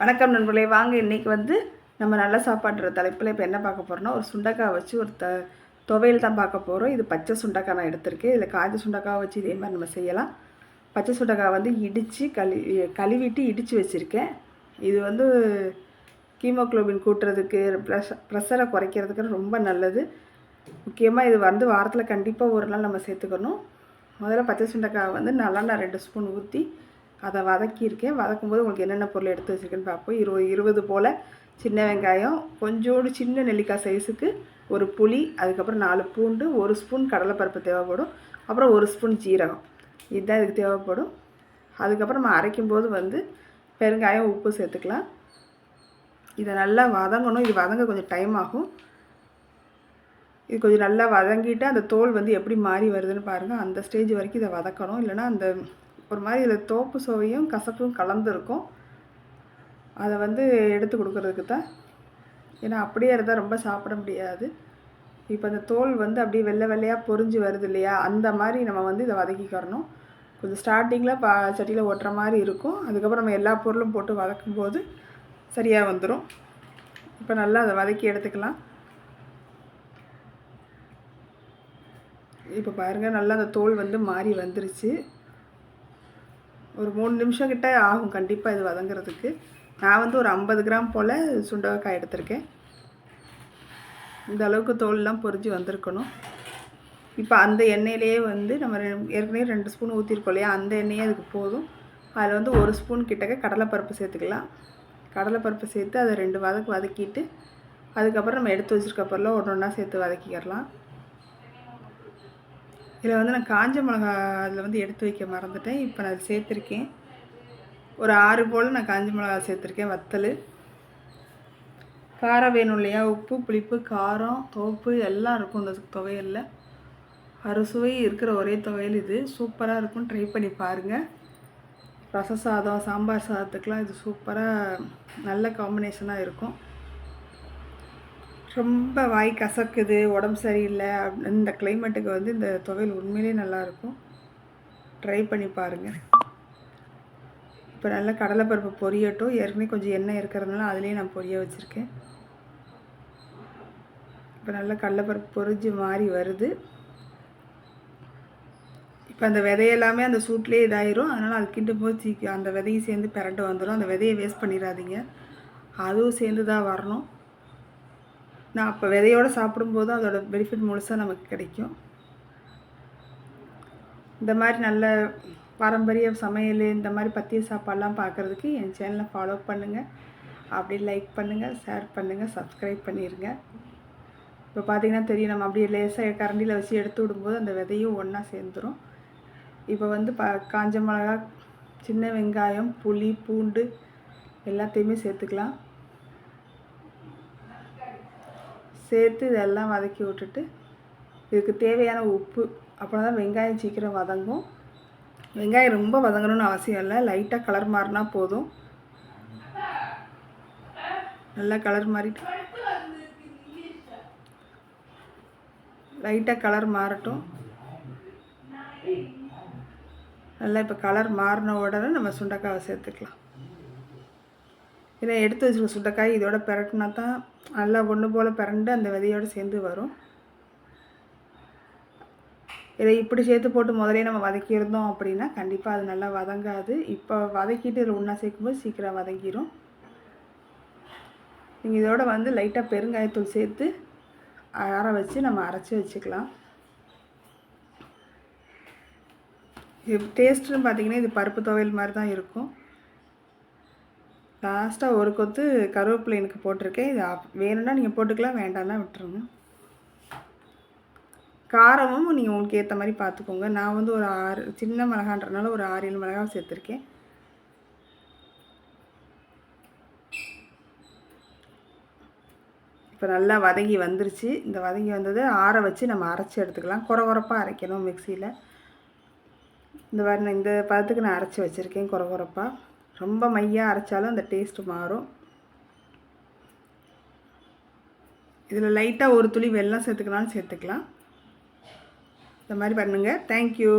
வணக்கம் நண்பர்களே, வாங்க இன்றைக்கி நம்ம நல்ல சாப்பாடுற தலைப்பில் இப்போ என்ன பார்க்க போகிறோன்னா, ஒரு சுண்டைக்காய் வச்சு ஒரு துவையல் தான் பார்க்க போகிறோம். இது பச்சை சுண்டைக்காய் நான் எடுத்திருக்கேன். இதில் காய்ச்ச சுண்டைக்காய் வச்சு இதே மாதிரி நம்ம செய்யலாம். பச்சை சுண்டைக்காய் இடித்து கழுவிட்டு இடித்து வச்சுருக்கேன். இது ஹீமோக்ளோபின் கூட்டுறதுக்கு, ப்ரெஷரை குறைக்கிறதுக்கு ரொம்ப நல்லது. முக்கியமாக இது வாரத்தில் கண்டிப்பாக ஒரு நாள் நம்ம சேர்த்துக்கணும். முதல்ல பச்சை சுண்டைக்காய் நல்லெண்ணெய் 2 ஸ்பூன் ஊற்றி அதை வதக்கியிருக்கேன். வதக்கும்போது உங்களுக்கு என்னென்ன பொருள் எடுத்து வச்சுருக்கேன்னு பார்ப்போம். 20 போல் சின்ன வெங்காயம், கொஞ்சோடு சின்ன நெல்லிக்காய் சைஸுக்கு ஒரு புளி, அதுக்கப்புறம் 4 பூண்டு, 1 ஸ்பூன் கடலைப்பருப்பு தேவைப்படும், அப்புறம் 1 ஸ்பூன் ஜீரகம், இதுதான் இதுக்கு தேவைப்படும். அதுக்கப்புறம் நம்ம அரைக்கும்போது பெருங்காயம், உப்பு சேர்த்துக்கலாம். இதை நல்லா வதங்கணும். இது வதங்க கொஞ்சம் டைம் ஆகும். இது கொஞ்சம் நல்லா வதங்கிட்டு அந்த தோல் எப்படி மாறி வருதுன்னு பாருங்கள். அந்த ஸ்டேஜ் வரைக்கும் இதை வதக்கணும். இல்லைனா அந்த ஒரு மாதிரி இதில் தோப்பு சுவையும் கசப்பும் கலந்துருக்கும். அதை எடுத்து கொடுக்குறதுக்கு தான். ஏன்னா அப்படியே இருந்தால் ரொம்ப சாப்பிட முடியாது. இப்போ அந்த தோல் அப்படியே வெள்ளை வெள்ளையாக பொரிஞ்சு வருது இல்லையா, அந்த மாதிரி நம்ம இதை வதக்கிக்கிறணும். கொஞ்சம் ஸ்டார்டிங்கில் சட்டியில் ஒட்டுற மாதிரி இருக்கும். அதுக்கப்புறம் நம்ம எல்லா பொருளும் போட்டு வதக்கும்போது சரியாக வந்துடும். இப்போ நல்லா அதை வதக்கி எடுத்துக்கலாம். இப்போ பாருங்கள், நல்லா அந்த தோல் மாறி வந்துருச்சு. ஒரு 3 நிமிஷம் கிட்ட ஆகும் கண்டிப்பாக இது வதங்கிறதுக்கு. நான் ஒரு 50 கிராம் போல் சுண்டைக்காய் எடுத்திருக்கேன். இந்த அளவுக்கு தோல்லாம் பொரிஞ்சு வந்திருக்கணும். இப்போ அந்த எண்ணெயிலேயே நம்ம ஏற்கனவே 2 ஸ்பூன் ஊற்றிருக்கோம் இல்லையா, அந்த எண்ணெயே அதுக்கு போதும். அதில் 1 ஸ்பூன் கிட்டக்க கடலைப்பருப்பு சேர்த்துக்கலாம். கடலைப்பருப்பு சேர்த்து அதை 2 வதக்கிட்டு அதுக்கப்புறம் நம்ம எடுத்து வச்சுருக்க பொருளை ஒன்றா சேர்த்து வதக்கிக்கிறலாம். இதில் நான் காஞ்ச மிளகா அதில் எடுத்து வைக்க மறந்துட்டேன். இப்போ நான் அது சேர்த்துருக்கேன். ஒரு 6 போல் நான் காஞ்ச மிளகா சேர்த்துருக்கேன். வத்தல், காரம் வேணும் இல்லையா, உப்பு, புளிப்பு, காரம், தோப்பு எல்லாம் இருக்கும் இந்த துவையலில். அறுசுவை இருக்கிற ஒரே துவையல் இது. சூப்பராக இருக்கும், ட்ரை பண்ணி பாருங்கள். ரச சாதம், சாம்பார் சாதத்துக்கெலாம் இது சூப்பராக நல்ல காம்பினேஷனாக இருக்கும். ரொம்ப வாய் கசக்குது, உடம்பு சரியில்லை, இந்த கிளைமேட்டுக்கு இந்த துவையல் உண்மையிலே நல்லாயிருக்கும். ட்ரை பண்ணி பாருங்கள். இப்போ நல்லா கடலைப்பருப்பு பொரியட்டும். ஏற்கனவே கொஞ்சம் எண்ணெய் இருக்கிறதுனால அதுலேயே நான் பொரிய வச்சுருக்கேன். இப்போ நல்லா கடலைப்பருப்பு பொரிஞ்சு மாறி வருது. இப்போ அந்த விதையெல்லாமே அந்த சூட்லேயே இதாயிரும். அதனால் அது கிண்டும் போது அந்த விதையும் சேர்ந்து பிரண்டு வந்துடும். அந்த விதையை வேஸ்ட் பண்ணிடாதீங்க, அதுவும் சேர்ந்து தான் வரணும். நான் அப்போ விதையோடு சாப்பிடும்போது அதோட பெனிஃபிட் முழுசாக நமக்கு கிடைக்கும். இந்த மாதிரி நல்ல பாரம்பரிய சமையல், இந்த மாதிரி பத்திய சாப்பாடெலாம் பார்க்குறதுக்கு என் சேனலை ஃபாலோ பண்ணுங்கள். அப்படி லைக் பண்ணுங்கள், ஷேர் பண்ணுங்கள், சப்ஸ்கிரைப் பண்ணிடுங்க. இப்போ பார்த்திங்கன்னா தெரியும், நம்ம அப்படியே லேசாக கரண்டியில் வச்சு எடுத்து விடும்போது அந்த விதையும் ஒன்றா சேர்ந்துடும். இப்போ காஞ்ச மிளகா, சின்ன வெங்காயம், புளி, பூண்டு எல்லாத்தையுமே சேர்த்துக்கலாம். சேர்த்து இதெல்லாம் வதக்கி விட்டுட்டு இதுக்கு தேவையான உப்பு, அப்புறம் தான் வெங்காயம் சீக்கிரம் வதங்கும். வெங்காயம் ரொம்ப வதங்கணும்னு அவசியம் இல்லை, லைட்டாக கலர் மாறினா போதும். நல்லா கலர் மாறிட்டு லைட்டாக கலர் மாறட்டும். நல்லா இப்போ கலர் மாறின உடனே நம்ம சுண்டைக்காவை சேர்த்துக்கலாம். இதை எடுத்து வச்சுருக்க சுண்டைக்காய் இதோட பிரட்டினா தான் நல்லா ஒன்று போல் பிரண்டு அந்த விதையோடு சேர்ந்து வரும். இதை இப்படி சேர்த்து போட்டு முதலே நம்ம வதக்கியிருந்தோம் அப்படின்னா கண்டிப்பாக அது நல்லா வதங்காது. இப்போ வதக்கிட்டு இதில் ஒன்றா சேர்க்கும்போது சீக்கிரம் வதங்கிடும். நீங்கள் இதோட லைட்டாக பெருங்காயத்தூள் சேர்த்து ஆற வச்சு நம்ம அரைச்சி வச்சுக்கலாம். இது டேஸ்ட்டுன்னு பார்த்திங்கன்னா இது பருப்பு துவையல் மாதிரி தான் இருக்கும். லாஸ்ட்டாக ஒரு கொத்து கருவேப்பிலை எனக்கு போட்டிருக்கேன். இது வேணும்னா நீங்கள் போட்டுக்கலாம், வேண்டாம்னா விட்டுருங்க. காரமும் நீங்கள் உங்களுக்கு ஏற்ற மாதிரி பார்த்துக்கோங்க. நான் ஒரு 6 சின்ன மிளகான்றனால ஒரு 6-7 மிளகாய் சேர்த்துருக்கேன். இப்போ நல்லா வதங்கி வந்துருச்சு. இந்த வதங்கி வந்தது ஆற வச்சு நம்ம அரைச்சி எடுத்துக்கலாம். குறப்பாக அரைக்கணும் மிக்சியில். இந்த பதத்துக்கு நான் அரைச்சி வச்சுருக்கேன் குறப்பாக. ரொம்ப மையாக அரைச்சாலும் அந்த டேஸ்ட்டு மாறும். இதில் லைட்டாக ஒரு துளி வெல்லம் சேர்த்துக்கலாம்னு சேர்த்துக்கலாம். இந்த மாதிரி பண்ணுங்கள். தேங்க்யூ.